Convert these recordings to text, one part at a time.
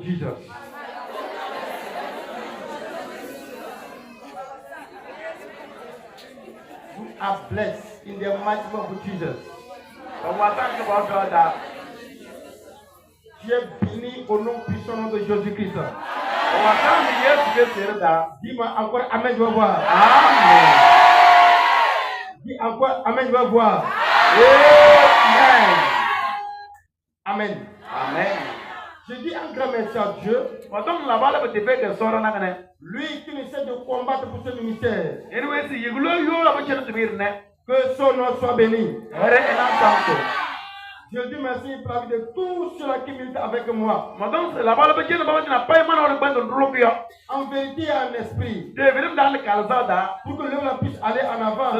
Jesus. You are blessed in the mighty name of Jesus. Tu es béni au nom puissant de Jésus-Christ. Dis-moi encore Amen, je vais voir. Amen. Dis encore Amen, je vais voir. Amen. Amen. Amen. Je dis un grand merci à Dieu. Lui qui ne cesse de combattre pour ce ministère. Que son nom soit béni. Je dis merci pour la vie de tous ceux qui militent avec moi. En vérité et en esprit. Pour que l'œuvre puisse aller en avant.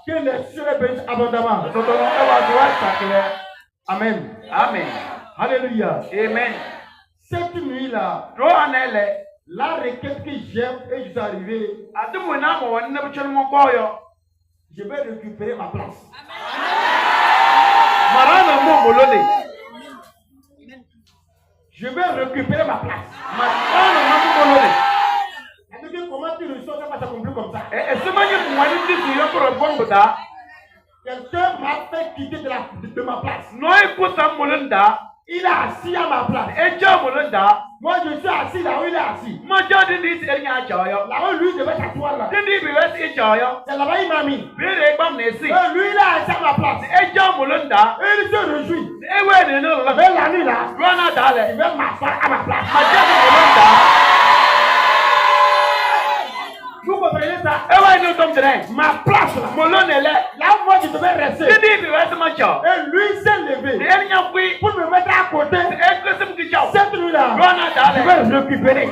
Que les cieux bénissent abondamment. Amen. Amen. Alléluia. Amen. Cette nuit-là, la requête que j'aime et je suis arrivé, je vais récupérer ma place. Je vais récupérer ma place. Comment tu reçois ça va s'accomplir comme ça? Quelqu'un m'a fait quitter de ma place. Il est assis à ma place. Moi je suis assis là où il est assis. Là où lui devait s'asseoir là. C'est là-bas il m'a mis. Lui il est assis à ma place. Et il se réjouit. Mais la nuit là, il va m'asseoir à ma place. Vous comprenez ça? Ma place là, là où moi je devais rester. Et lui s'est levé pour me mettre à côté. Cette nuit là, je vais récupérer.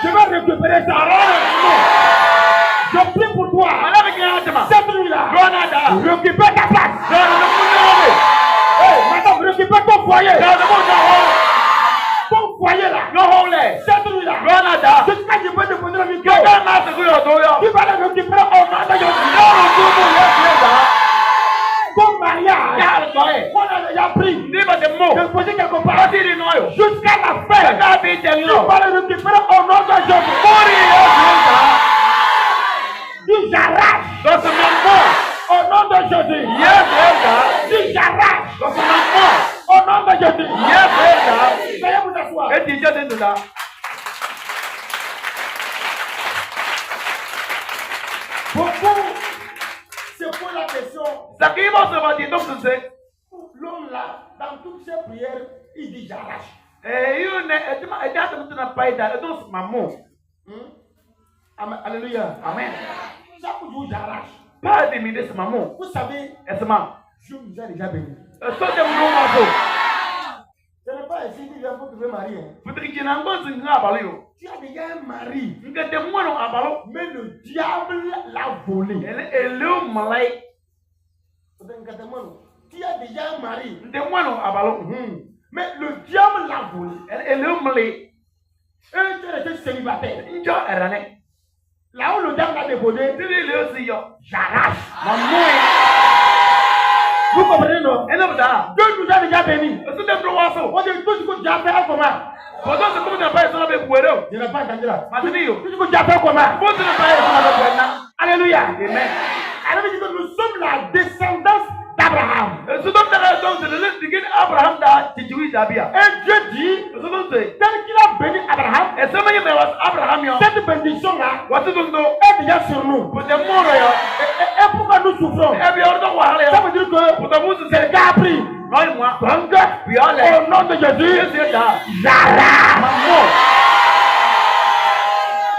Je vais récupérer ça. Je prie pour toi. Cette nuit là, récupère ta place. Madame, récupère ton foyer. Ton foyer là, cette nuit là, je sais que je peux te poser la micro. Tu vas le récupérer au nom de Jésus. Ton mariage, on a déjà pris. De poser quelque part. Jusqu'à la fin. Tu vas le récupérer au nom de Jésus. Dis j'arrache. Au nom de Jésus. Dis j'arrache. Au nom de Jésus. Veuillez vous asseoir. Beaucoup se posent la question. L'homme là, dans toutes ses prières, il dit j'arrache. Alléluia. Amen. Chaque jour j'arrache. Vous savez, je vous ai déjà béni. Ce n'est pas ici qu'il vient pour trouver Marie. Tu as déjà un mari. Mais le diable l'a volé. Tu as déjà un mari. Mais le diable l'a volé. Et tu es resté célibataire. Là où le diable l'a dévolé, j'arrache. Vous comprenez non? Dieu nous a déjà bénis. On dit tout ce que tu as fait comment? Je n'ai pas entendu là. Tout ce que tu as fait comment? Alléluia. Amen. Alors il dit que nous sommes la descendance d'Abraham. Et Dieu dit, tel qu'il a béni Abraham, cette bénédiction là est déjà sur nous. Et pourquoi nous souffrons? Ça veut dire que c'est le gars a pris. Donc, au nom de Jésus, j'arrache.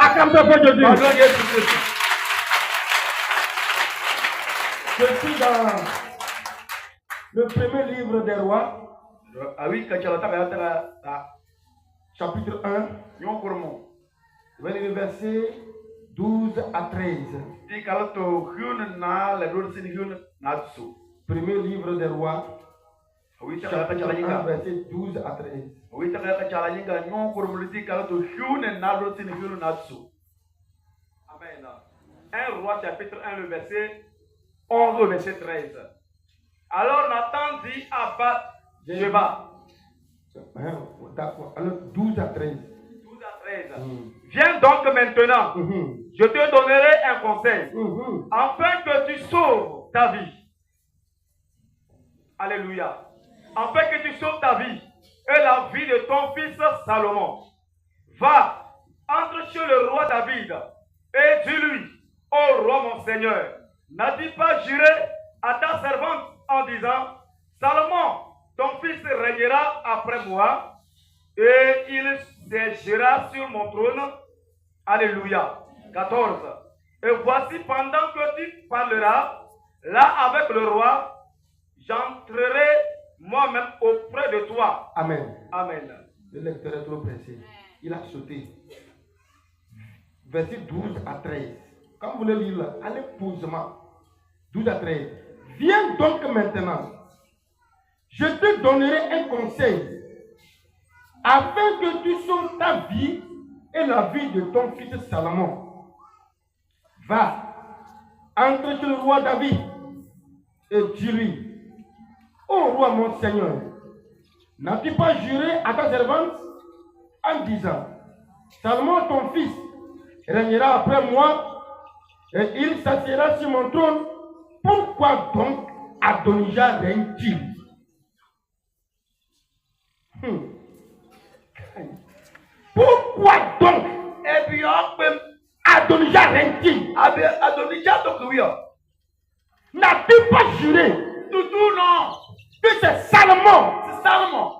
Acclame-toi pour Jésus. Je suis dans le premier livre des rois, chapitre 1, je vais lire versets 12 à 13. Premier livre des rois, chapitre 1, versets 12 à 13. Amen. 1 roi chapitre 1, le verset 11 au verset 13. Alors Nathan dit à Sheba. D'accord. Alors 12 à 13. 12 à 13. Viens donc maintenant, je te donnerai un conseil, afin que tu sauves ta vie. Alléluia. Afin que tu sauves ta vie et la vie de ton fils Salomon. Va, entre chez le roi David et dis-lui, ô roi mon Seigneur, n'as-tu pas juré à ta servante en disant, Salomon, ton fils régnera après moi et il siégera sur mon trône. Alléluia. 14. Et voici, pendant que tu parleras là avec le roi, j'entrerai moi-même auprès de toi. Amen. Amen. Le lecteur est trop pressé. Il a sauté. Verset 12 à 13. Quand vous voulez lire là, allez posément. 12 à 13. Viens donc maintenant. Je te donnerai un conseil afin que tu sauves ta vie et la vie de ton fils Salomon. Va, entre chez le roi David et dis-lui, ô roi mon Seigneur, n'as-tu pas juré à ta servante en disant, Salomon ton fils régnera après moi et il s'assiera sur mon trône. Pourquoi donc Adonijah règne-t-il? Pourquoi donc Adonijah règne-t-il? Adonijah donc oui. N'as-tu pas juré Tout non. que c'est Salomon C'est Salomon.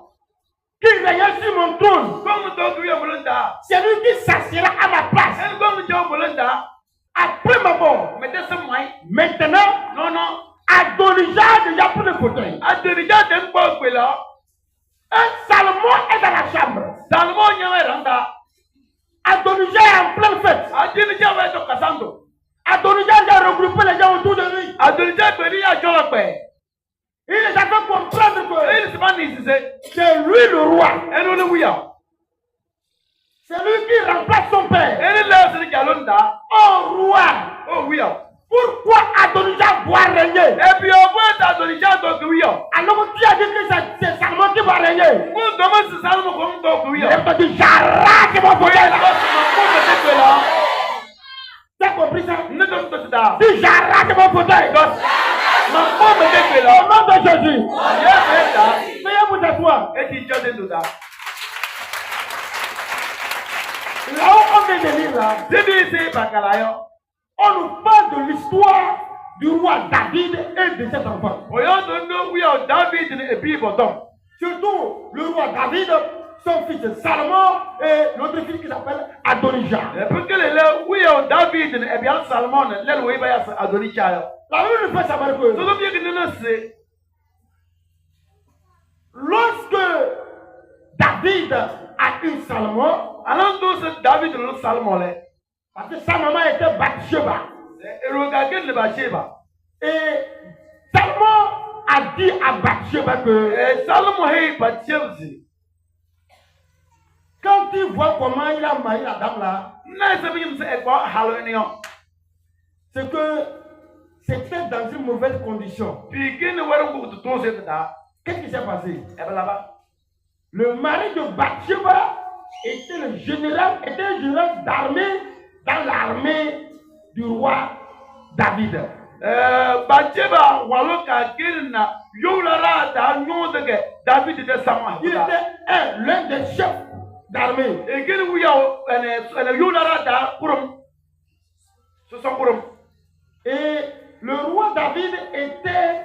qui règne sur mon trône? Comme donc oui Bolanda. C'est lui qui s'assiera à ma place Elle comme Dieu Bolanda. après ma mort. Mais c'est moi. Maintenant, Non. Adonijah a déjà pris le fauteuil. Adonijah t'aime pas là. Un Salomon est dans la chambre. Salomon n'y a rien. Adonijah est en pleine fête. Adonijah va être Cassandro. Adonijah a regroupé les gens autour de lui. Adonijah peut dire à Jolapé. Il les a fait comprendre que Il se pas nécessaire. c'est lui le roi. Et nous le voyons. C'est lui qui remplace son père. Et il est le Galonda. Oh roi, Oh oui. pourquoi Adonijah doit régner? Et puis on voit Adonijah donc oui. Alors tu as dit que c'est Salomon qui va régner. Vous demandez si Salomon comme donc oui. Il a dit j'arrache mon fauteuil là. Tu as compris ça? Ne donne pas ça. Si j'arrache mon fauteuil. Ma femme était là. Au nom de Jésus. Veuillez vous asseoir. Et tu as des là. Là où on vient de lire là, Je dis c'est Bacalayo. on nous parle de l'histoire du roi David et de ses enfants. Voyons donc oui David et puis Bodon. Surtout le roi David, son fils Salomon et l'autre fils qui s'appelle Adonijah. Et pour que les oui David et bien Salomon les oui va Adonijah. La Bible nous fait savoir que Tout le bien que nous c'est lorsque David a eu Salomon, alors tous David le Salomon là. parce que sa maman était Bathsheba, Et regardez le Bathsheba. et Salomon a dit à Bathsheba que Et Salomon est Bathsheba. quand il voit comment il a marié la dame là, Non, c'est bien c'est quoi Halloween. c'est que c'était dans une mauvaise condition. Puis qui ne voit pas tout ton c'est là. Qu'est-ce qui s'est passé? Et ben là-bas. Le mari de Bathsheba était le général, était un général d'armée dans l'armée du roi David. Bathsheba waloka kilna yolara da nyodege David de Sama. Il était l'un des chefs d'armée. Et qu'il vous y a yolara da kurum. Ce sont kurum. Et le roi David était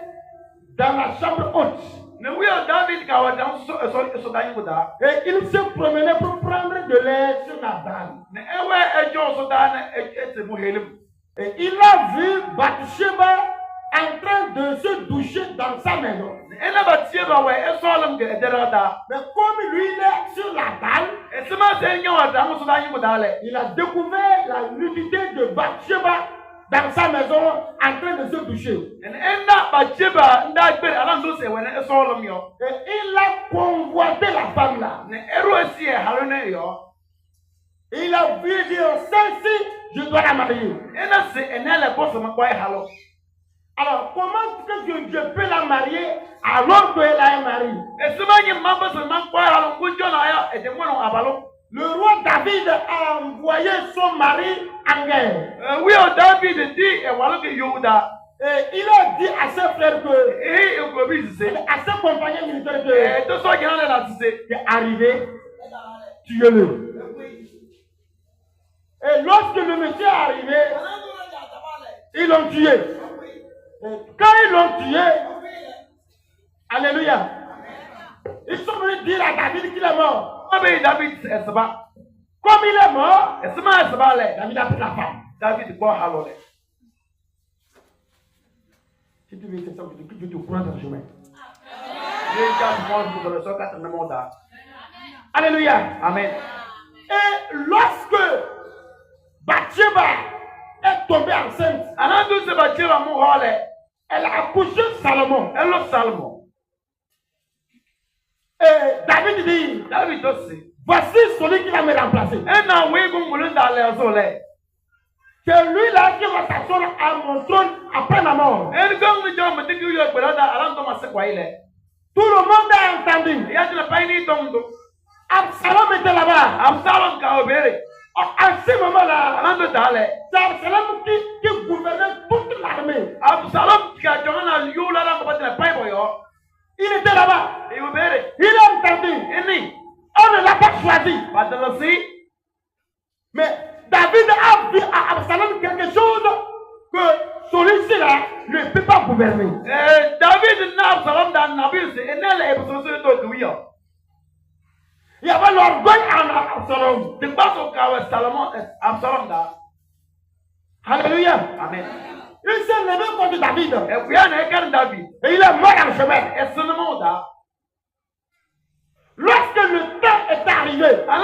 dans la chambre haute. Ne oui David kawa dans so dani kuda. Et il se promenait pour prendre de l'air sur la dame. Ne ewe ejo so dani ete mu helim. Et il a vu Bathsheba en train de se doucher dans sa maison. Ena Bathsheba we esolum ge ederada. Mais comme lui il est sur la dalle, E sema se nyawa da so dani kuda le. il a découvert la nudité de Bathsheba dans sa maison en train de se doucher. Ena Bathsheba nda gbe ala ndo se we esolum yo. Et il a convoité la femme là. Ne ero esi e halone yo. Il a vu dire, celle-ci, je dois la marier. Ena se enele boss ma kwa halo. Alors, comment que je peux la marier alors qu'elle a un mari? Le roi David a envoyé son mari en guerre. Oui, David dit, et voilà que Yoda. Et il a dit à ses frères que, à ses compagnons militaires que, est arrivé, tuez-le. Et lorsque le monsieur est arrivé, ils l'ont tué. Et quand ils l'ont tué, alléluia, ils sont venus dire à David qu'il est mort. Comme il est mort, David a pris la femme. David boit alors. Si tu veux, c'est ça que tu te prends dans le chemin. Alléluia. Amen. Et lorsque Bathsheba est tombée enceinte, elle a accouché Salomon. Et David dit, voici celui qui va me remplacer. C'est lui-là qui va s'asseoir à mon trône après ma mort. Tout le monde a entendu. Absalom était là-bas. À ce moment-là, c'est Absalom qui gouvernait toute l'armée. Il était là-bas. Il a entendu. On ne l'a pas choisi. Mais David a vu à Absalom quelque chose que celui-ci-là ne peut pas gouverner. Il y avait l'orgueille en Absalom. Alléluia. Amen. Il s'est levé contre David. Et il est mort en chemin. Lorsque le temps est arrivé, la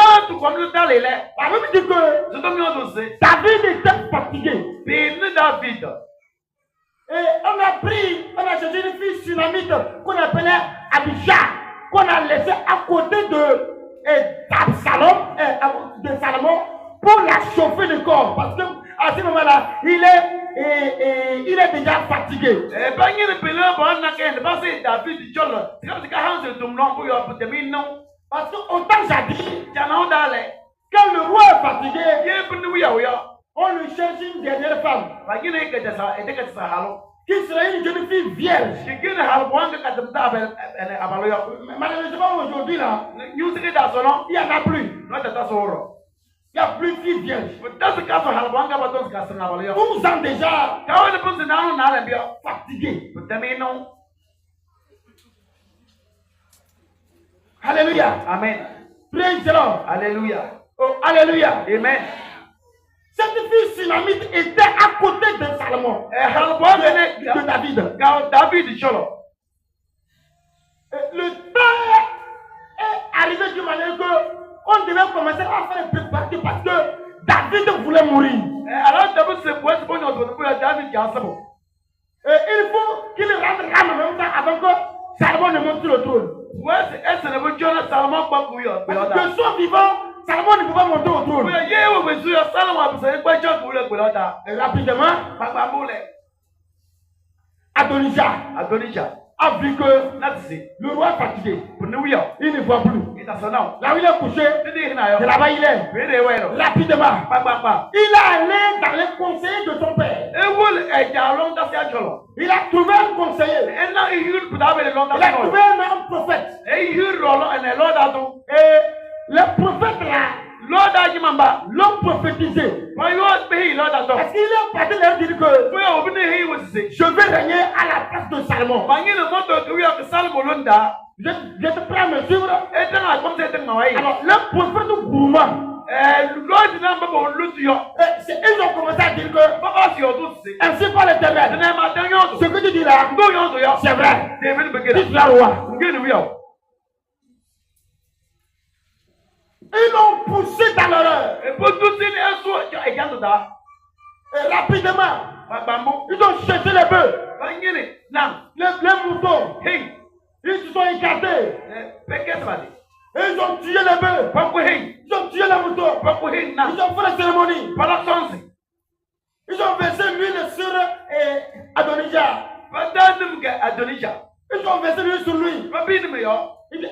Bible dit que David était fatigué. Et on a cherché une fille sunamite qu'on appelait Abisha, qu'on a laissée à côté de Salomon pour la chauffer le corps. Parce qu'à ce moment-là, il est déjà fatigué. Parce qu'autant jadis, quand le roi est fatigué, on lui cherche une dernière femme qui serait une jeune fille vierge. Malheureusement, aujourd'hui, là, il n'y en a plus. Il n'y a plus de filles vierges. 12 ans déjà, fatigué. Alléluia. Amen. Praise the Lord. Alléluia. Oh, alléluia. Amen. Cette fille sunamite était à côté de Salomon, de David. Le temps est arrivé d'une manière qu'on devait commencer à faire préparer parce que David voulait mourir. Il faut qu'il rende l'âme en même temps avant que Salomon ne monte sur le trône. Parce que son vivant, Salomon ne peut pas monter au trône. Et rapidement, Adonijah a vu que le roi est fatigué. Il ne voit plus. Là où il est couché, c'est là-bas il est. Rapidement, il est allé dans les conseillers de son père. Il a trouvé un conseiller. Il a trouvé un prophète. Et le prophète là, l'ont prophétisé. Parce qu'il est parti leur dire que je vais régner à la place de Salomon. Je te prends à me suivre. Alors, le prophète gourmand, ils ont commencé à dire que ainsi par l'Éternel, ce que tu dis là, c'est vrai. Tu seras roi. Ils l'ont poussé dans l'horreur. Et rapidement, ils ont jeté les bœufs, les moutons. Ils se sont écartés. Et ils ont tué les bœufs. Ils ont tué les moutons. Ils ont fait la cérémonie. Ils ont versé l'huile sur Adonijah. Ils ont versé l'huile sur lui. Il dit,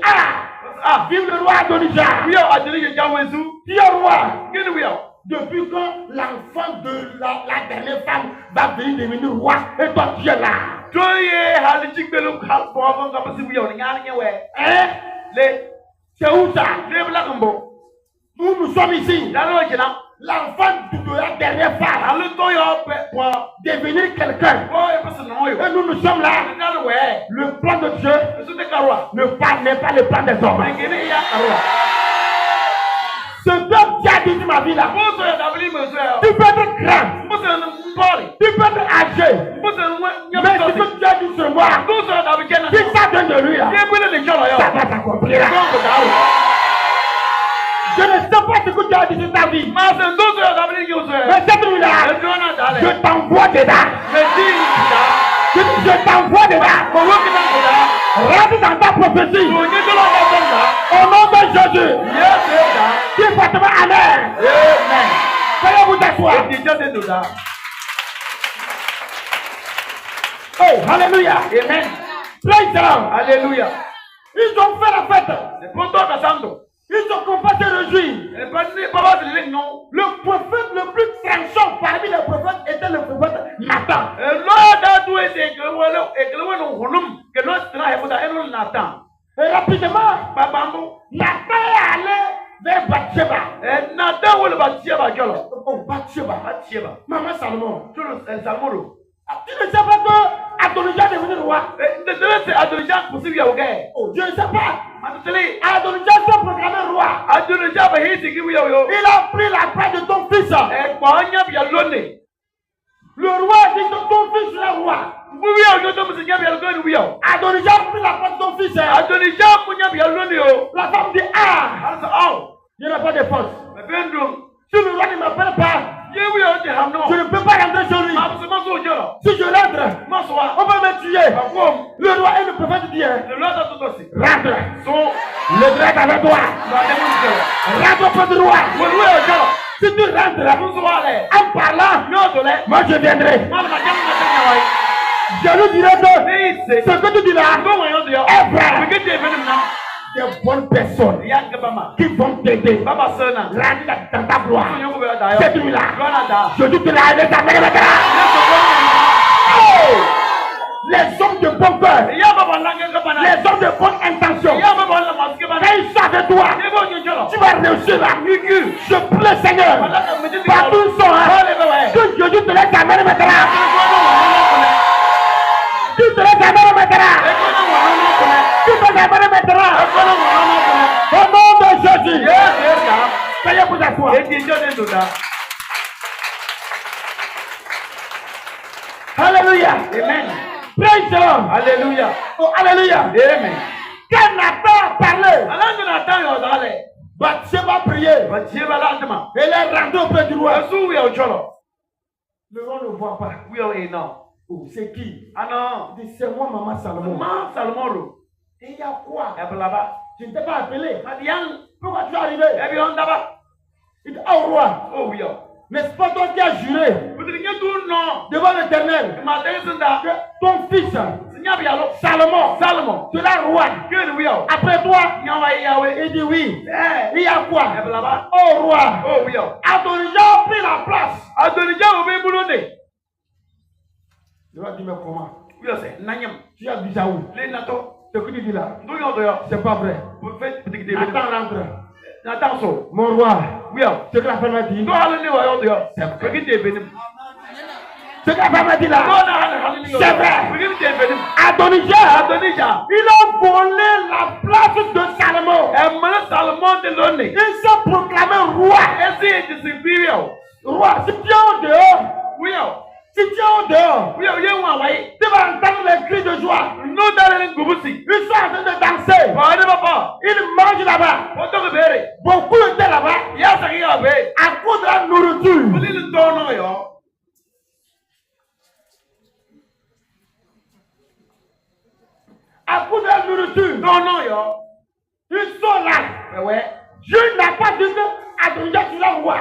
vive le roi Adonijah. Qui est roi? Depuis quand l'enfant de la dernière femme va venir devenir roi et toi tu es là? Hein? C'est où ça? Nous sommes ici. L'enfant de la dernière femme pour devenir quelqu'un. Et nous sommes là. Le plan de Dieu n'est pas le plan des hommes. Ce que Dieu a dit dans ma vie là, tu peux être grand, tu peux être âgé, mais ce que Dieu a dit sur moi, si ça vient de lui là, ça va s'accomplir. Je ne sais pas ce que Dieu a dit sur ta vie, mais cette nuit-là, je t'envoie dedans. Je t'envoie dedans. Rentre dans ta prophétie. Au nom de Jésus. Dis fortement Amen. Veuillez vous asseoir. Oh, Alléluia. Amen. Praise the Lord. Alléluia. Ils ont fait la fête. Ils ont commencé à réjouir. Le prophète le plus tranchant parmi les prophètes était le prophète Nathan. Et rapidement, Nathan est allé vers Bathsheba. Oh, Bathsheba. Maman Salomon. Tu ne sais pas que Adonijah est devenu roi? Oh, je ne sais pas. Adonijah s'est proclamé roi. Il a pris la place de ton fils. Le roi dit que ton fils est roi. Adonijah a pris la place de ton fils. La femme dit, il n'y a pas de force. Si le roi ne m'appelle pas, je ne peux pas rentrer chez lui. Si je rentre, on va me tuer. Le roi et le prophète dit, rentre. Le droit est avec toi. Rentre auprès du roi. Si tu rentres en parlant, moi je viendrai. Je lui dirai que ce que tu dis là est vrai. Des bonnes personnes qui vont t'aider. Rendre dans ta gloire. Cette nuit-là, je dis que la avec ta mère les hommes de bon cœur, les hommes de bonne intention, quand ils sont avec toi, tu vas réussir là. Je prie le Seigneur, partout où ils sont, que Jésus te laisse ta mère maintenant. Tu te laisses ta mère maintenant. Tu te laisses ta mère maintenant. Au nom de Jésus. Soyez vous asseoir. Alléluia. Amen. Praise the Lord. Alléluia. Oh, alléluia. Amen. Quand Nathan a parlé, Bathsheba a prié. Elle est rentrée auprès du roi. Le roi ne voit pas. Oh, c'est qui? Il dit, c'est moi, maman Salomon. Et il y a quoi? Je ne t'ai pas appelé. Pourquoi tu es arrivé? Il dit, oh roi. N'est-ce pas toi qui as juré devant l'Éternel que ton fils Salomon sera roi après toi? Il dit oui. Il y a quoi? Oh roi, Adonijah a pris la place. Le roi dit, mais comment? Tu as vu ça où? Ce que tu dis là, c'est pas vrai. Attends, rentre. Mon roi, ce que la femme a dit, c'est vrai. Ce que la femme a dit là, c'est vrai. Adonijah, il a volé la place de Salomon. Il s'est proclamé roi. Roi, si tu es en dehors, si tu es en dehors, tu vas entendre les cris de joie. Ils sont en train de danser. Ils mangent là-bas. Beaucoup étaient là-bas à cause de la nourriture. À cause de la nourriture. Ils sont là. Dieu n'a pas dit que Adonijah sera roi.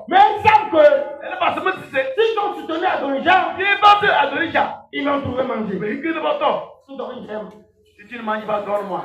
Mais il semble que Elle passe même si c'est. S'ils ont soutenu Adonijah, Il est passé à Adonijah. ils l'ont trouvé manger. Mais il ne va pas. Ils donnent une gemme. Si tu ne manges pas, donne-moi.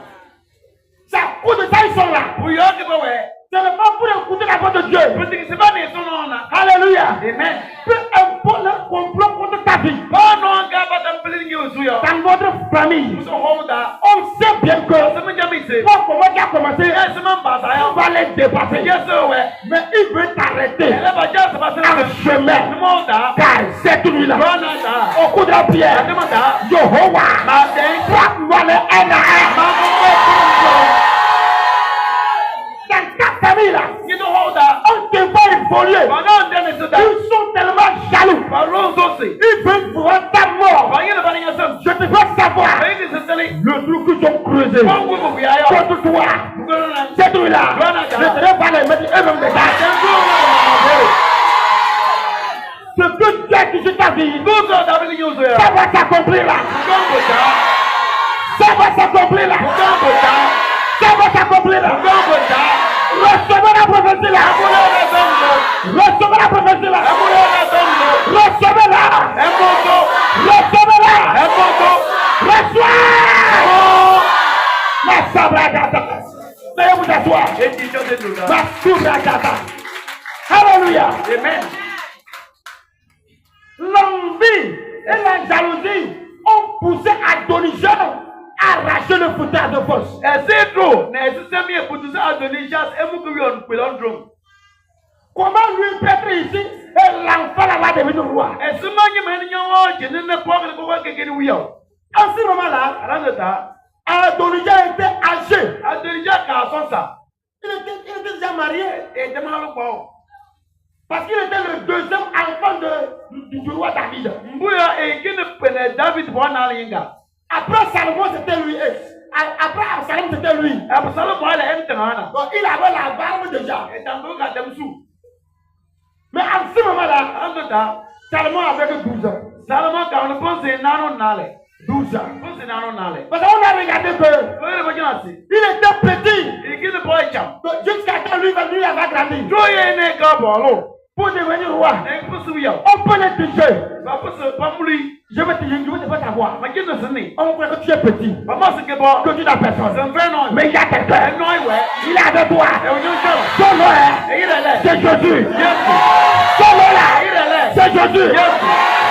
C'est à cause de ça ils sont là. Oui, ok, bah ouais. Ce n'est pas pour écouter la voix de Dieu. Parce que c'est pas des sons, non, là. Alléluia. Amen. Peu importe leur complot contre ta vie, Oh non, gars, pas t'appeler ni aux souilles. dans votre famille, Nous sommes home là. on sait bien que Ça me dit, c'est. toi, comment tu as commencé, Eh, c'est même pas ça. on va les dépasser. Yes, ouais. Mais il veut t'arrêter Elle va dire, c'est pas ça. en chemin. Nous sommes là. Car cette nuit-là, Bonne ça. au coup de la prière, Demande ça. Jehovah, Martin. frappe-moi les un à un. Dans ta famille là, You know how that. on te voit évoluer. Pendant un dernier soldat. Ils sont tellement jaloux. Parlons aussi. Ils veulent voir ta mort. Voyez le balayage. Je te fais savoir Voyez les installés. le truc qu'ils ont creusé Bon, vous voyez ailleurs. contre toi. Vous connaissez. Cette nuit-là, je ne serai pas les mettre eux-mêmes des gars. Ce que tu as dit sur ta vie, Nous sommes dans les news. ça va s'accomplir là. Ça va s'accomplir là. Ça va s'accomplir là. Recevez la prophétie là. Recevez la prophétie là. Recevez-la. Recevez-la. Reçois. Ma sabragata. Veuillez vous asseoir. Ma sabragata. Alléluia. Amen. L'envie et la jalousie ont poussé Adonijah à arracher le fauteuil de force. C'est trop. Mais c'est mieux pour tout ça à donner chance. Et vous pouvez en prendre. Comment lui peut être ici et l'enfant là va devenir roi? Et ce moment, je ne sais pas que quelqu'un est où. En ce moment-là, Adonijah était âgé. Adonijah a son ça. Il était déjà marié. Et demande le quoi. Parce qu'il était le deuxième enfant du roi David. Mbouya et qui ne prenait David pour un allié. Après Salomon, c'était lui. Après Absalom, c'était lui. Absalom, moi, elle est un. Donc il avait la barbe déjà. Et tant que Adam sous. Mais à ce moment-là, Salomon avait que 12 ans. Salomon, quand on pense c'est Nano Nale. 12 ans. C'est Nano Nale. Parce qu'on a regardé que il était petit. Et qui ne peut pas. Donc jusqu'à quand lui va grandir. Joyeux n'est qu'à Bolo. Pour devenir roi, Et pour souiller. on peut le toucher. Pas mouli. Je vais te faire savoir. Ma qui ne se n'est. On croit que tu es petit. Maman, c'est que bon. Que tu n'as personne. C'est un vrai nom. Mais il y a quelqu'un. Non, ouais. Il est avec toi. Et on y est. Son nom est. Et il est là. C'est Jésus. Yes. Son nom là. Il est là. C'est Jésus. Yes.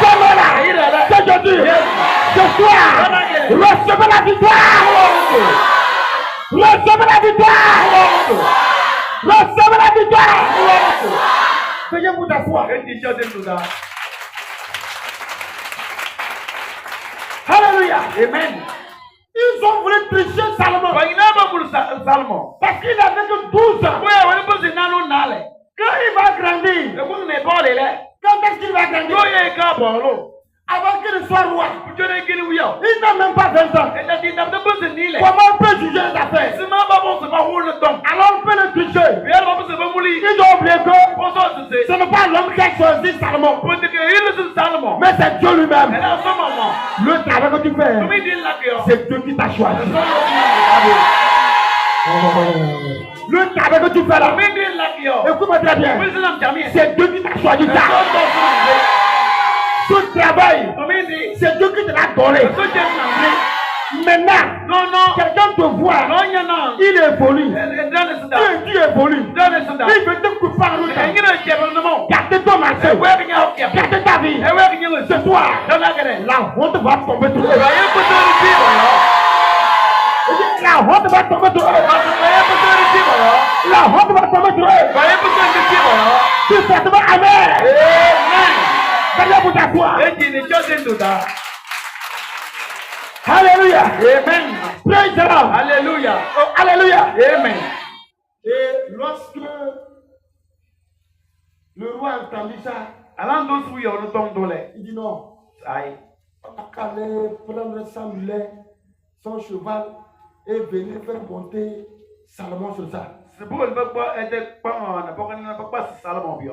Son nom là. Il est là. C'est Jésus. Yes. Ce soir, recevez la victoire. Recevez la victoire. Recevez la victoire. Veuillez vous asseoir. Et tu chantes tout ça. Alléluia. Amen. Ils ont voulu tricher Salomon. Il n'a pas voulu Salomon. Parce qu'il n'avait que 12 ans. Oui, on est pas c'est Nano Nale. Quand il va grandir, Et vous n'êtes pas là. quand est-ce qu'il va grandir? Joyeux qu'à Bolo. Avant qu'il soit roi, Tu n'es qu'une ouïe. il n'a même pas 20 ans. Et t'as dit, t'as pas besoin de nil. Comment on peut juger les affaires? C'est même pas bon, c'est pas rouler le temps. Alors on peut le tricher. Et alors, c'est pas mouli. Ils ont oublié que Pour ça, c'est. ce n'est pas l'homme qui a choisi Salomon, Pour dire qu'il est Salomon. mais c'est Dieu Elle lui-même. a son maman. Le travail que tu fais, Comme il dit là que. c'est Dieu qui t'a choisi. Comme Le travail que tu fais là, il dit là que. écoute-moi très bien, Oui, c'est l'homme jamais. c'est Dieu qui t'a choisi ça. Ce travail, Comme il dit. c'est Dieu qui te l'a donné. Ce que tu as Maintenant, non, non. quelqu'un te voit, Non, il y en a. il évolue. Dans le Soudan. Tu évolues. Dans le Soudan. Il veut te couper en route. Il y a un gouvernement. Gardez ton marché. Et ouais, il y a un gouvernement. Gardez ta vie. Et ouais, il y a un Ce soir, dans la gueule. la honte va tomber sur eux. Voyez pour te le dire, La honte va tomber sur eux. voyez pour te le dire, La honte va tomber sur eux. voyez pour te le dire. Tu fais seulement Amen. Amen. Veuillez vous asseoir. Et tu ne chantes tout ça. Alléluia. Amen. Praise the Lord. Alléluia. Oh, alléluia. Amen. Et lorsque le roi entendit ça, Alors, nous oui, on tombe dans les. il dit non. Aïe. Allez prendre son mulet, son cheval et venir faire monter Salomon sur ça. C'est pour le peuple être pas, on n'a pas Salomon bien.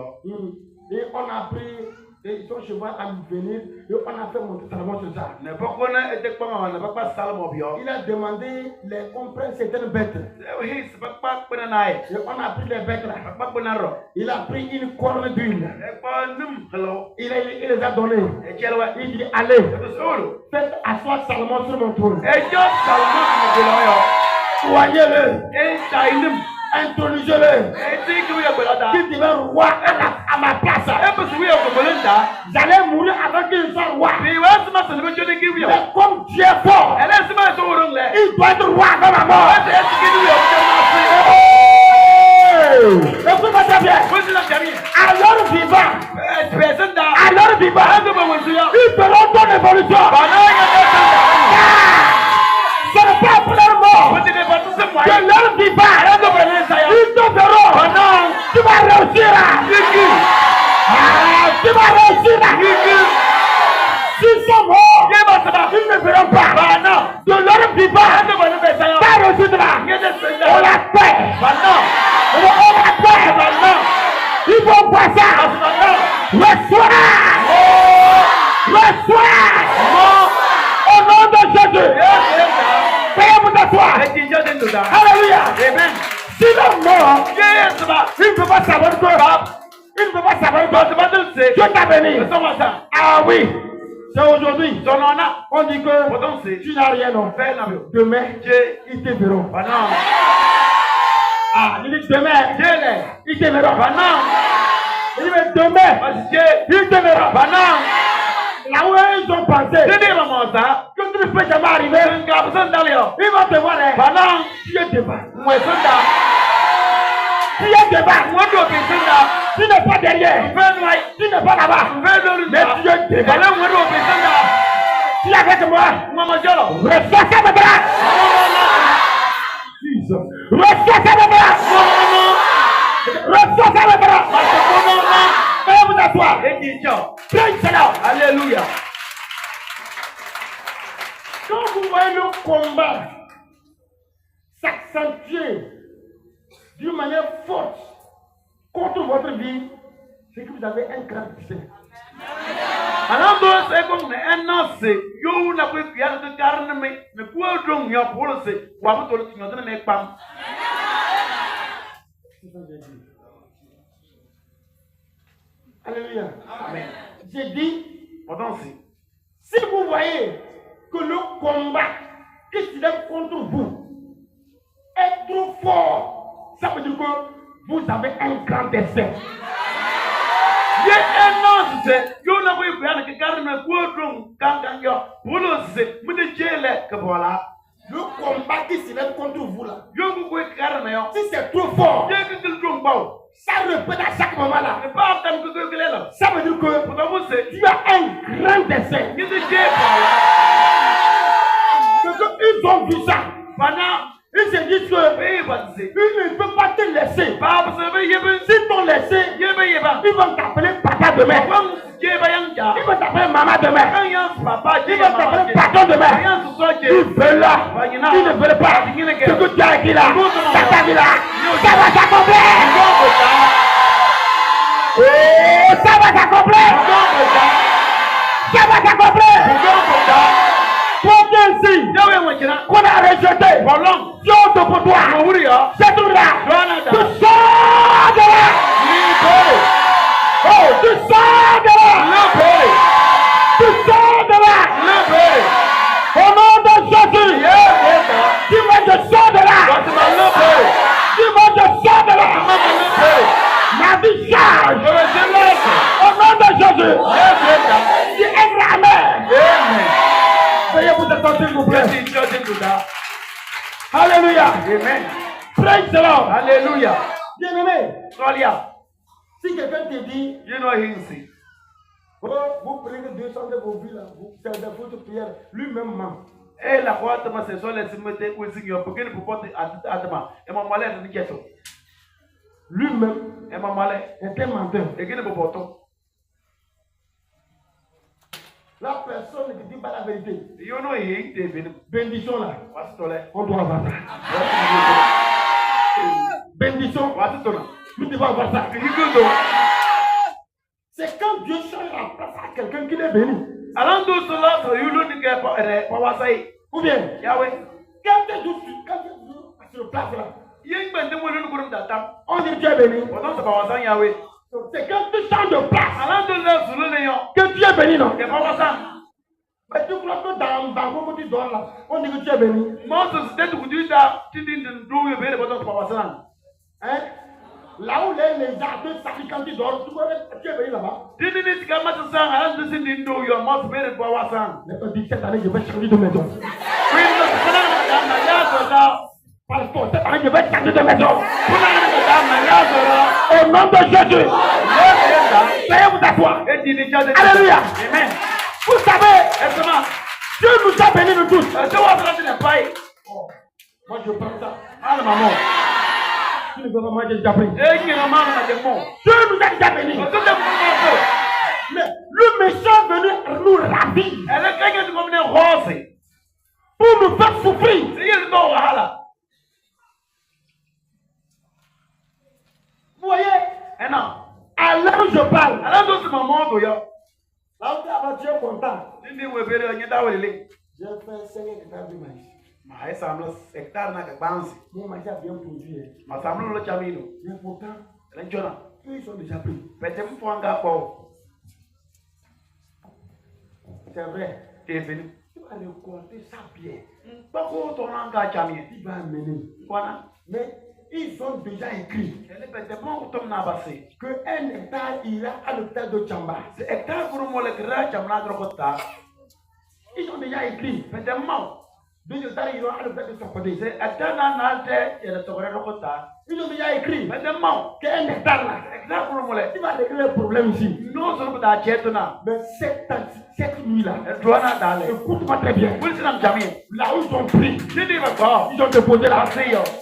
Et on a pris Et ils sont chez moi à me venir. Et on a fait monter Salomon sur ça. Ne pas connaître et te pas ne pas Salomon bio. Il a demandé qu'on prenne certaines bêtes. Oui, c'est pas naï. Et on a pris les bêtes là. Pas bonaro. Il a pris une corne d'huile. Et pas num hello. Il les a donnés. Et quel ouais. Il dit allez, Solo. faites asseoir Salomon sur mon trône. Et je Salomon de l'oyo. Soignez-le. Et taïnum. Introduisez-le. Et c'est que vous avez là. Qu'il devient roi à ma place. Et parce que vous avez Bolenda. J'allais mourir avant qu'il soit roi. Mais ouais, c'est ma célébration de qui vous avez. Mais comme Dieu est fort, Elle est ma tour là. il doit être roi avant ma mort. C'est ce que nous avons fait. Écoute-moi très bien. Vous êtes la famille. À l'heure vivant, Personne là. à l'heure vivant, ils feront ton évolution. Ce n'est pas pour leur mort. Vous n'êtes pas tous moi. Que leur vivant, ils te verront. Tu vas réussir. Tu vas réussir. S'ils sont morts, ils ne verront pas. De leur vivant, pas réussir là. On l'a fait. On l'a fait. Ils vont voir ça. Reçois. Reçois. Au nom de Jésus. Payez pour t'asseoir. Alléluia. Amen. Si l'homme mort, il ne peut pas savoir que il ne peut pas savoir que Dieu t'a béni. Ah oui. C'est aujourd'hui. On dit que tu n'as rien non. Demain, ils te verront. Ah, il dit demain, ils te verront. Il dit demain, ils te verront. Là où ils ont pensé que tu ne peux jamais arriver, ils vont te voir. Tu es devant. Tu es devant. Tu n'es pas derrière. Tu n'es pas là-bas. Mais tu es devant. Tu es avec moi. Reçois ça de bras. Reçois ça de bras. Reçois ça de bras. Veuillez vous asseoir. Praise the Lord. Alléluia. Quand vous voyez le combat s'accentuer d'une manière forte contre votre vie, c'est que vous avez un grand succès. Alors, c'est comme un an, c'est you n'a pas pu y aller de carne, mais quoi donc, il y a pour le c'est, ou avant tout le monde ne met pas. Alléluia. Amen. J'ai dit, Si vous voyez que le combat qui se lève contre vous est trop fort, ça veut dire que vous avez un grand destin. il y a un an, c'est you n'a pas pu y aller de carne, mais quoi donc, quand il y a pour le c'est, vous ne dites que voilà. Le combat qui se lève contre vous là, You go quick carne, si c'est trop fort, ça répète à chaque moment là. Ça veut dire que que tu as un grand destin. Ils ont vu ça. Ils se disent que ils ne peuvent pas te laisser. S'ils t'ont laissé, ils vont t'appeler papa demain. Ils vont t'appeler maman demain. Ils vont t'appeler patron demain. Ils veulent là. Ils ne veulent pas. Ce que tu as écrit là, ça t'a dit là, ça va s'accomplir. Ça va s'accomplir. Ça va s'accomplir. Combien ici qu'on a rejeté Dieu pour toi, c'est tout là. Tu sors de là. Oh, tu sors de là. Tu sors de là. Au nom de Jésus. Dis-moi je sors de là. Dis-moi je sors de là. Ma vie change. Au nom de Jésus. Dis Amen. Veuillez vous détendre s'il vous plaît. Alléluia. Amen. Praise the Lord. Alléluia. Bien-aimé, Solia. si quelqu'un te dit, You know him see. oh, vous prenez 200 de vos vies là, c'est de votre prière, lui-même ment. Et la croix de ma saison, les simmetés ou signor, pour qu'il ne peut pas attendre. Et mon malais de Niketo. Lui-même Et mon malais. est un menteur. Et qu'il ne peut pas. La personne ne dit pas la vérité. You know he is the Bénédiction là, What's the on doit avoir ça. Bénédiction, What's the nous devons avoir ça. You do. C'est quand quand Dieu change la place à quelqu'un qui est béni, Alan do cela so you look at Pawasai. ou bien, Yahweh. quand tu es sur le place là, Yeng ben de mo lu gurum datam. on dit tu es béni. Odon sa Pawasan Yahweh. C'est quand tu changes de place Alan do la sulu ne yo. que tu es béni, non? Ke Pawasan. Mais tu crois que dans Bango, tu dors là, on dit que tu es béni. Moses de tu du da tindin do yo be de Pawasan. Hein? Là où les arbres s'appliquent quand tu dors, tu es béni là-bas. Tindin is kama to sang Alan do sindin do yo Moses be de Pawasan. Mais tu dis cette année, je vais changer de maison. Oui, no sana na ya so da. Pasteur, cette année, je vais changer de maison. Au Au nom de Jésus. Veuillez vous asseoir. Alléluia. Amen. Vous savez, Dieu nous a bénis nous tous. Moi, je prends ça. Tu ne veux pas manger déjà pris. Dieu nous a déjà bénis. Mais le méchant est venu nous ravir pour nous faire souffrir. Vous voyez, à l'heure où je parle, là où tu es content, j'ai fait 5 hectares de maïs. Mon maïs a bien produit. Mais pourtant, eux, ils sont déjà pris. C'est vrai. Tu vas récolter ça bien. Il va amener. Mais ils ont déjà écrit que 1 hectare ira à l'hôpital de Tchamba. Ils ont déjà écrit 2 hectares iront à l'hôpital de Sapodé. Ils ont déjà écrit que 1 hectare là, il va régler le problème ici. Mais cette nuit là, écoute-moi très bien. Là où ils ont pris, ils ont déposé la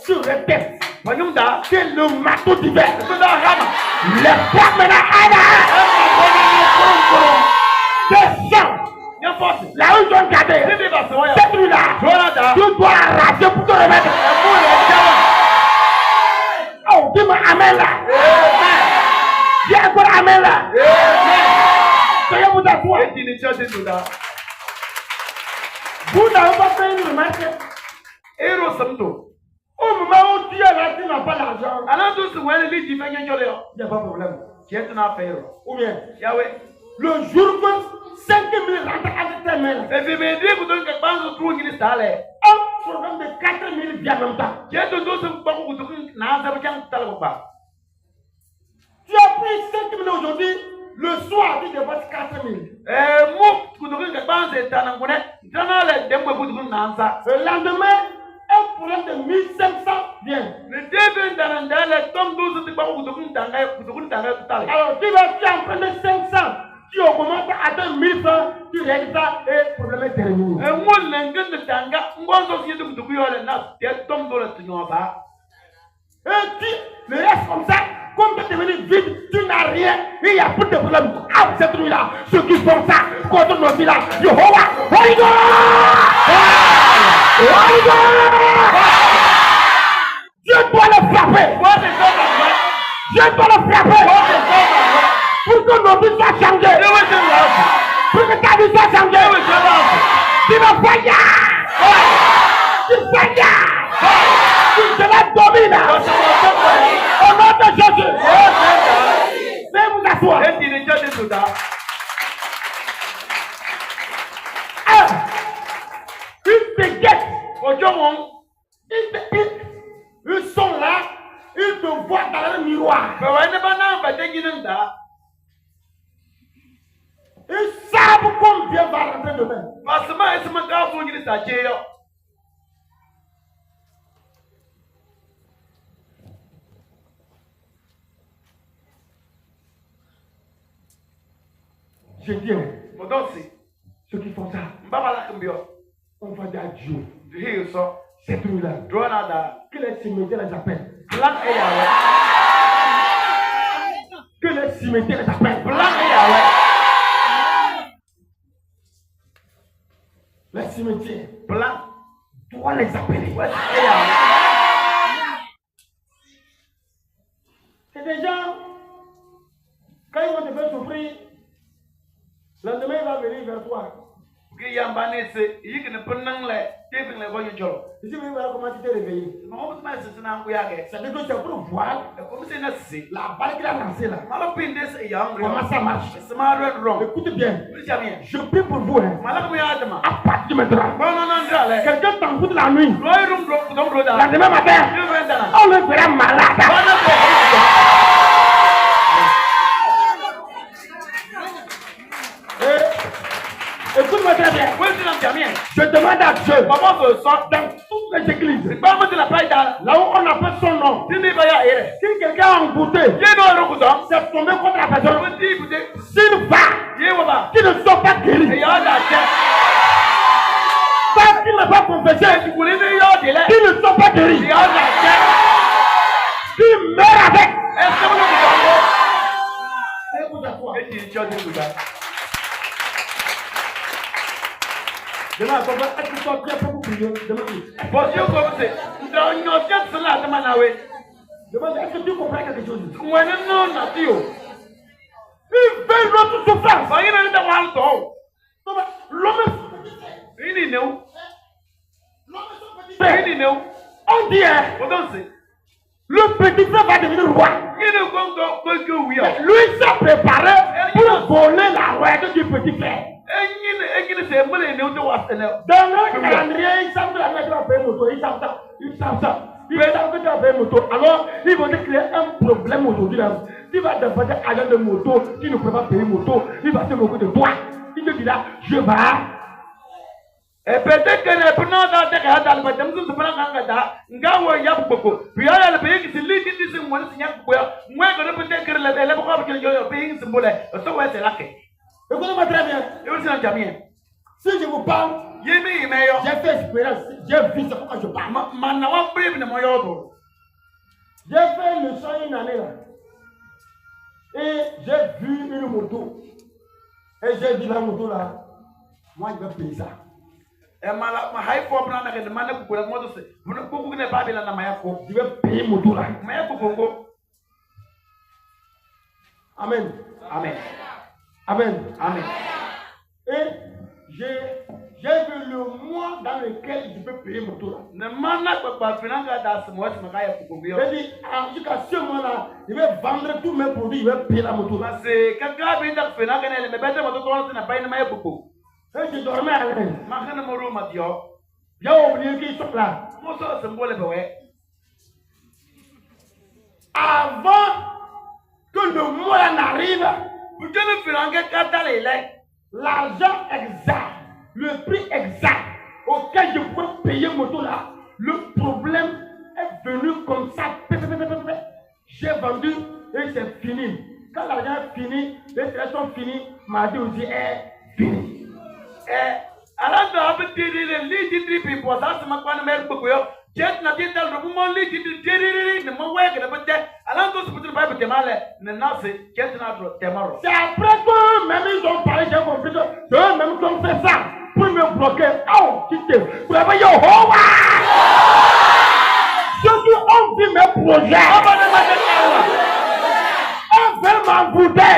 sur les têtes. C'est le marteau d'hiver. Les femmes maintenant, des gens. Là où ils ont gardé, cette nuit-là, tu dois arracher pour te remettre. Oh, dis-moi amen là. Dis encore amen là. Soyez vous asseoir. Vous n'avez pas fait une remarque. Au moment où tu es là, tu n'as pas l'argent. Il n'y a pas de problème. Ou bien, le jour que 5 000 rentrent avec tes mains, un programme de 4 000 vient en même temps. Tu as pris 5 000 aujourd'hui, le soir tu dépasses 4 000. Le lendemain, un problème de 1500 vient. Alors tu vas prendre 500, tu augmentes à 1000 francs, tu règles ça et le problème est terminé. Et tu le restes comme ça, comme tu es devenu vide, tu n'as rien, et il n'y a plus de problème. Ah, cette nuit-là, ceux qui font ça, contre nos vies là, Jehovah, Holy God! Holy God! Dieu doit le frapper! Dieu doit le frapper! Pour que nos vies soient changées! Pour que ta vie soit changée! Tu me fais tu fais tu te domines! Au nom de Jésus! Veuillez vous asseoir! Ils te guettent! Ils sont là, ils te voient dans le miroir. Ils savent combien va rentrer demain. Je dis, ceux qui font ça, on va dire à Dieu. Cette nuit-là, que les cimetières les appellent. Que les cimetières les appellent. Les cimetières doivent les appeler. C'est des gens, quand ils vont te faire souffrir, Le lendemain, il va venir vers toi. Ki yambane se yiki ne penang le teving le gonyo jolo. Ici, il va comment tu t'es réveillé. Mo ko ma se sina ku yake. Ça veut dire que c'est pour voir Comme c'est na se. la balle qu'il a lancée là. Malo pinde se yang. Comment ça marche? Se ma ro ro. Écoutez bien. Jamais. Je prie pour vous. Hein. Malak mi adama. À partir de maintenant, Non ndale. quelqu'un t'envoûte la nuit. Roy rum ro dom ro da. Le lendemain matin, Je vais dans. on le verra malade. Écoute-moi très bien. Oui, c'est dans jamais. Je demande à Dieu, Maman se sort dans toutes les églises, ba mo de la paille dans. là où on appelle son nom, Dini ba ya ere. si quelqu'un a embouté, Ye no ro ku dom. c'est tombé contre la personne, Ko di ku de. s'il va, Ye wa ba. qui ne sont pas E guéris, ya da je. pas qui ne pas confesser, Ku ni yo de le. qui ne sont pas E guéris, ya da je. qui meurent avec. Est-ce que vous Écoute-toi. Et qui tient du coup. Demain, est-ce que tu as bien beaucoup prié? Demande-lui. Bonjour, comme c'est. Dans une autre cela, de Manawe. Demande, est-ce que tu comprends quelque chose? Moi, non, non, Tio. Il veut notre souffrance. Voyez le temps. L'homme Il est nous. est Il est nous. on dit, hein, On danse. le petit frère va devenir roi. Il est comme que oui. Lui s'est préparé pour voler la royauté du petit frère. Et qui ne sait pas les néo de Wassenel. Dans le calendrier, ils savent que la mère va payer moto. Ils savent ça. Ils savent ça. Ils savent que tu vas payer moto. Alors, ils vont te créer un problème aujourd'hui. Tu vas demander à l'un de moto, tu ne peux pas payer moto. Il va se moquer de toi. Il te dira, je vais. Et peut-être que les prenants dans le cas dans le bâtiment se prennent en gata, Ngawa Yapoko. Puis à la pays qui se lit in this one, c'est Yakuya. Moi, je peux peut-être que les lèvres que le pays symbole. So, c'est là que. Écoutez-moi très bien. Et aussi, on jamais. Si je vous parle, Yemi, meilleur. j'ai fait expérience. J'ai vu ce pourquoi je parle. Manawa brave, ne moyo. J'ai fait le champ une année là. Et j'ai vu une moto. Et j'ai dit la moto là, moi je vais payer ça. Et ma high for plan que demande pour la moto. Vous ne pouvez pas bien la mayako. Je vais payer moto là. Mayako. Amen. Amen. Amen. Amen. Et j'ai vu le mois dans lequel je peux payer moto là. Ne mana pas finanga dans ce mois, je me caille pour combien. J'ai dit, jusqu'à ce moment-là, je vais vendre tous mes produits, je vais payer la moto là. Parce que quand tu as bien fait finanga, elle me bête moto quand tu n'as pas une maille beaucoup. Et je dormais à l'aise. Maintenant, mon room a dit, J'ai oublié qu'ils sont là. moi, ça, c'est bon, le bébé. Avant que le mois n'arrive, Vous devez finanga quand elle est là. l'argent exact, le prix exact auquel je pouvais payer moto là, le problème est venu comme ça. J'ai vendu et c'est fini. Quand l'argent est fini, les traits sont finis, ma vie aussi est finie. Alors, tu as dit les litres people, ça, c'est ma quoi, mais beaucoup. Jet n'a dit dans le moment, les litres, ne m'en voyez que le petit. Alors, tout ce que tu vas te mal, ne n'a c'est jet n'a pas mort. C'est après que même ils ont parlé, j'ai compris que eux-mêmes qui ont fait ça pour me bloquer. Oh, tu sais, vous avez yo, oh, ceux qui ont vu mes projets, on veut m'embouter,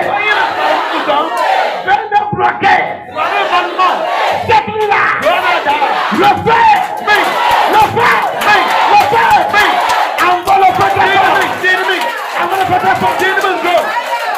veut me bloquer. Cette nuit-là, le feu, envoie le feu de la porte, envoie le feu de la porte.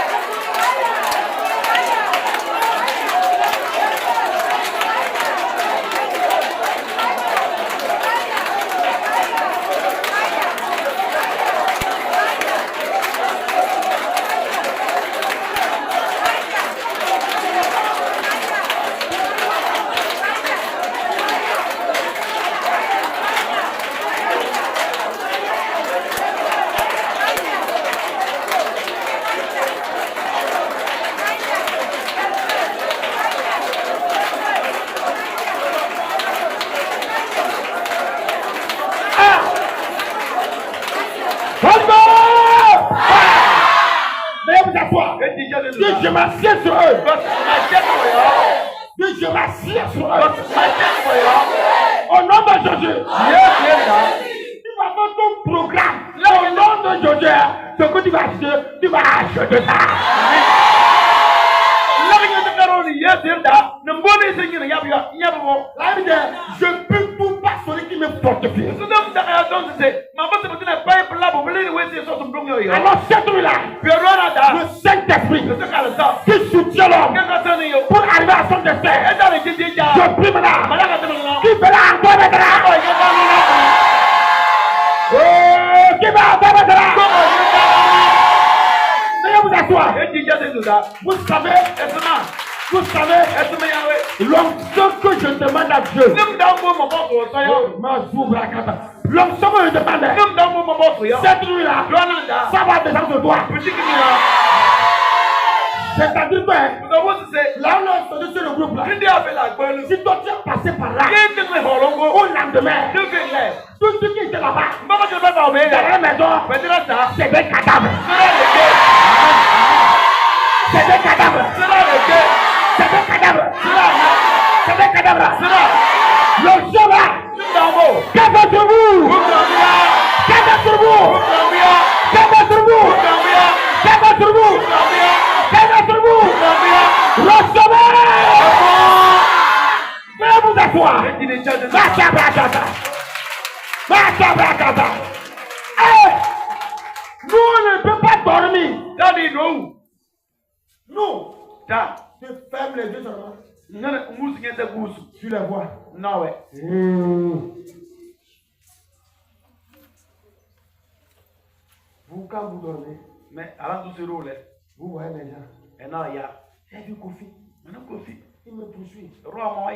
Je m'assieds sur eux. Je m'assieds sur eux. Au nom de Jésus. Tu vas faire ton programme. Au nom de Jésus. Ce que tu vas acheter ça. La Bible dit, je peux tout par celui qui me fortifie. Alors cette nuit-là, le Saint-Esprit qui soutient l'homme pour arriver à son destin, je prie maintenant, qui verra encore maintenant, qui va encore maintenant. Veuillez vous asseoir. Vous savez, l'onction que je demande à Dieu, l'onction que je demande, cette nuit-là, ça va descendre sur toi. C'est-à-dire que là où on est sur le groupe là, si toi tu es passé par là, au lendemain, tout ce qui était là-bas, dans la maison, c'est des cadavres. C'est des cadavres. C'est des cadavres. C'est des cadavres. Le jour là, qu'est-ce que sur vous? Qu'est-ce que sur vous? Qu'est-ce que sur vous? Qu'est-ce que sur vous? Qu'est-ce que sur vous? Recevez! Veuillez vous asseoir. Nous, on ne peut pas dormir. Nous, tu fermes les yeux seulement. Tu les vois. Non, ouais. Vous, quand vous dormez, Mais avant tout ce rôle, vous voyez les gens. et non, il y a. J'ai vu Kofi. Maintenant, Kofi. Il me poursuit. Roi, moi,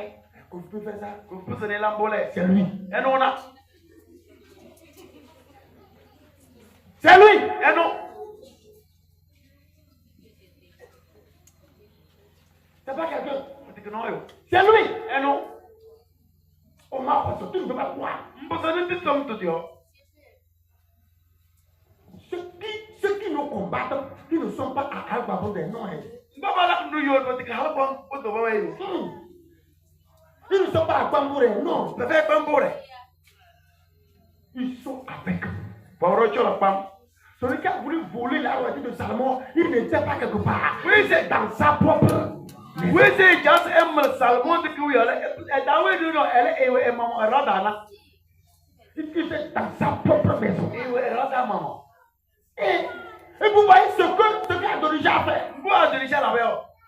Kofi peut faire ça. Kofi, ce n'est l'ambolé. C'est lui. Et non, on a. C'est lui. Et non. C'est pas quelqu'un. On dit que non, yo. C'est lui. Et non. On m'a pas tu ne peux pas croire. On peut se dire que tout dit. Ceux qui nous combattent, qui ne sont pas à Alba pour des noms. Baba la nous yo, on dit que halbon, on doit voir yo. Ils ne sont pas à Bambouré, non. Le fait Bambouré. Ils sont avec eux. Pour recho la femme. Celui qui a voulu voler la royauté de Salomon, il n'était pas quelque part. Oui, c'est dans sa propre. Oui, c'est just Salomon de Kouya. Et dans le nom, elle est maman, Radana. Il était dans sa propre maison. Et Radana, maman. Et vous voyez ce qu'Adonijah a fait. Pourquoi Adonijah l'a fait?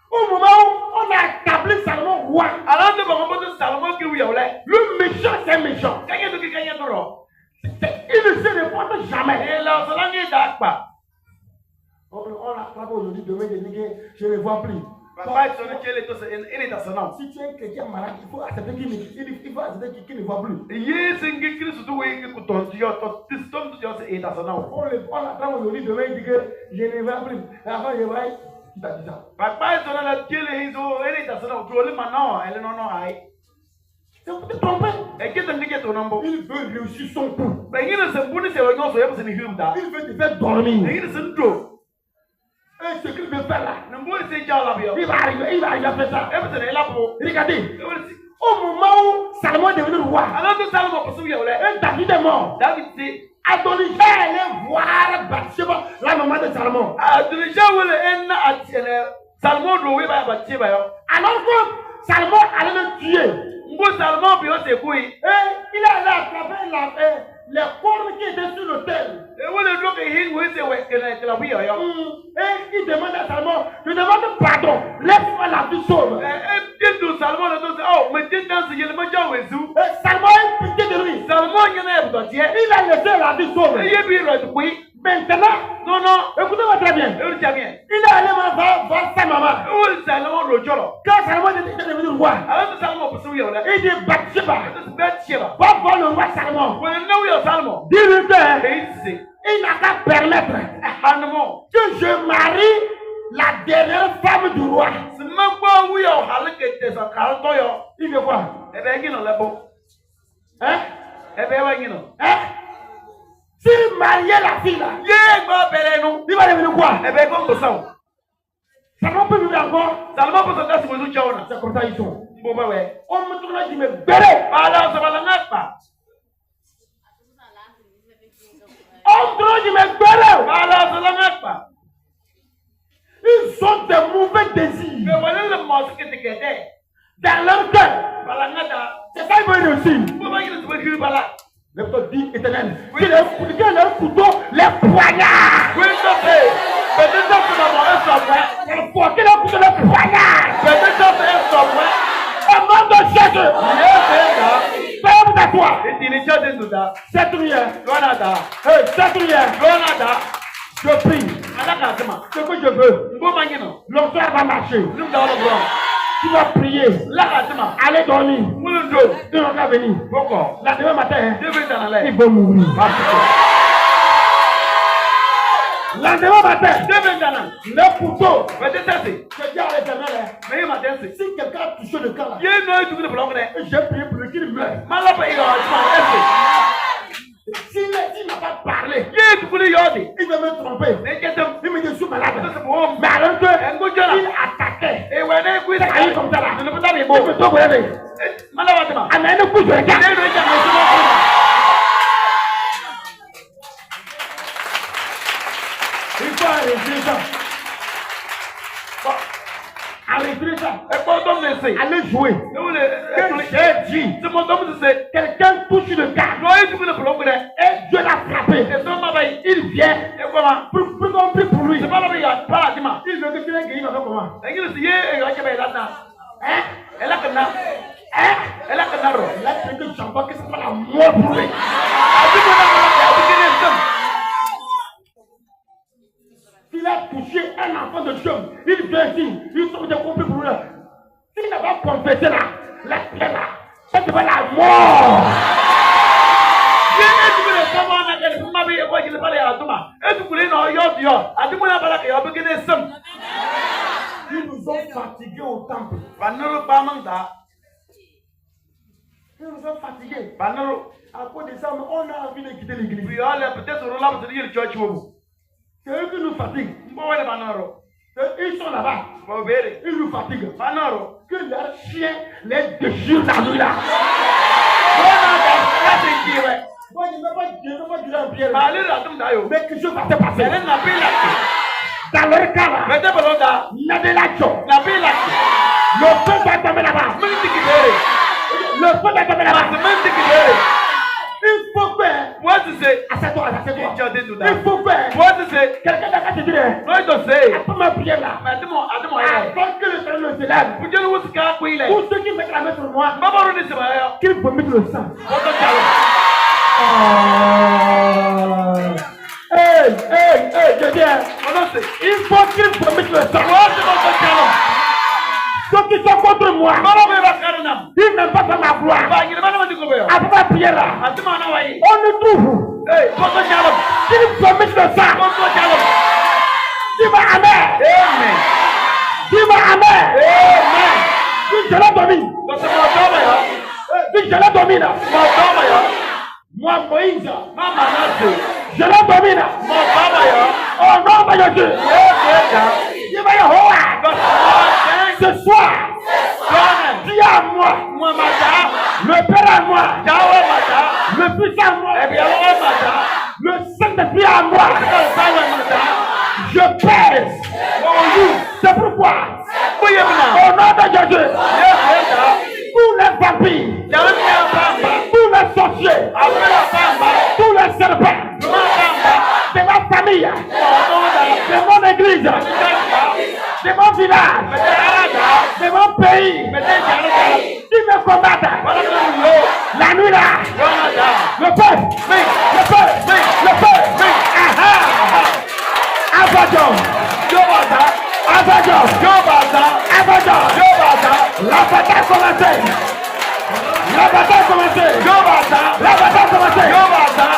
Au moment où on a établi Salomon roi, alors de mon Salomon qui oui, le méchant c'est méchant. Il ne se répond jamais. Et là, ça n'a rien pas. On a pas aujourd'hui, demain, je ne les vois plus. Papa, il est dans son nom. Si tu es un chrétien malade, il faut accepter qu'il faut accepter qu'il ne voit plus. Yes, il y a quelque chose de ton Dieu, ton système de Dieu est dans son nom. On attend aujourd'hui, demain, il dit que je ne vois plus. Avant, je vois, qui t'a dit ça? Papa, il est dans son nom. Tu vois, maintenant, elle est non, c'est pour te tromper. Et qui te ton nom? Il veut réussir son coup. Mais il ne se bouge, c'est le nom, c'est le humain. Il veut te faire dormir. Il ne se trompe. Et ce qu'il veut faire là, il va arriver à faire ça. Et Regardez, au moment où Salomon est devenu roi, et David est mort, Adonijah allait voir Bathsheba, la maman de Salomon. Alors que Salomon allait le tuer, et il allait attraper les cornes qui étaient sur l'autel. Et il demande à Salomon, je demande pardon, laisse-moi la vie sauve. Et Salomon est pitié de lui. Il a laissé la vie sauve. Maintenant, écoutez-moi très bien. Il est allé voir sa maman. Quand Salomon était devenu roi, il dit Bathsheba, va voir le roi Salomon. Dis-lui que il n'a qu'à permettre que je marie la dernière femme du roi. Il veut quoi? Hein? Hein? S'il mariait la fille là, il va devenir quoi? Salomon peut vivre encore. C'est comme ça ils sont. On me tourne et dit mais béré. On me tourne et dit mais béré. Ils ont des mauvais désirs Mais voilà le monstre que tu guettais. dans leur cœur. Voilà, nada. C'est ça qu'ils veulent réussir. Comment il se fait voilà? Lève-toi, dis éternel. Qu'il leur couteau, les poignards. Oui, ça fait. Peut-être que maman est sur moi. Les poignards, qu'il leur couteau, les poignards. Peut-être que est sur moi. Au nom de Jésus. Ferme ta toi. Et tu n'es pas de nous là. Cette nuit, Ronada. cette nuit, Ronada. je prie. Ce que je veux, l'onction va marcher. Tu vas prier. Allez dormir. Il va venir. La demain matin, il va mourir. La demain matin, le couteau. Je dis à l'éternel, si quelqu'un a touché le cas là, j'ai prié pour lui qu'il meure. S'il n'a pas parlé, il va me tromper. Il me dit je suis malade. Mais alors qu'il attaquait, il a comme ça là. Il me tombe. Amen, coup de regard. Il faut arrêter ça. Arrêtez ça. Allez jouer. J'ai dit, quelqu'un touche le gars et Dieu l'a frappé. Il vient pour qu'on prie pour lui. Il veut que tu l'aies guéri, il va faire comment? Hein? Elle a cru que tu entends que c'est pas la mort pour lui. S'il a touché un enfant de Dieu, il vient ici, il sort de compris pour lui. S'il n'a pas confessé là, la pierre là, ça devient la mort. Ils nous ont fatigués au temple. Ils nous ont fatigués. À cause de ça, on a envie de quitter l'église. C'est eux qui nous fatiguent. Ils sont là-bas. Ils nous fatiguent. Que leurs chiens les déchirent la nuit là. Moi, je ne vais pas dire en pierre. Mais que je vais te passer. Dans leur cas là, n'avez la joie. Le feu va tomber là-bas. Le feu va tomber là-bas. Il faut faire. Assieds-toi. Il faut faire. Quelqu'un n'a qu'à te dire. Après ma prière là. Avant que le Seigneur se lève. Tous ceux qui mettent la main sur moi. Qu'ils vomissent le sang. Je dis, il faut qu'ils vomissent le sang. Ceux qui sont contre moi, ils n'aiment pas faire ma gloire. Après ma prière là, on nous trouve. Qu'ils vomissent le sang. Dis-moi Amen. Dis-moi Amen. Dis je la domine. Dis je la domine. Moi Moïse, je la domine. Oh non, ma Dieu. Dis-moi Yehowa. Ce soir, dis à moi, le Père à moi, le Fils à moi, le Saint-Esprit à moi, je pèse. C'est pourquoi, au nom de Jésus, tous les vampires, tous les sorciers, tous les serpents de ma famille, de mon église, de mon village, de mon pays, qui me combattent la nuit là, le feu, Abaddon, la bataille commencée.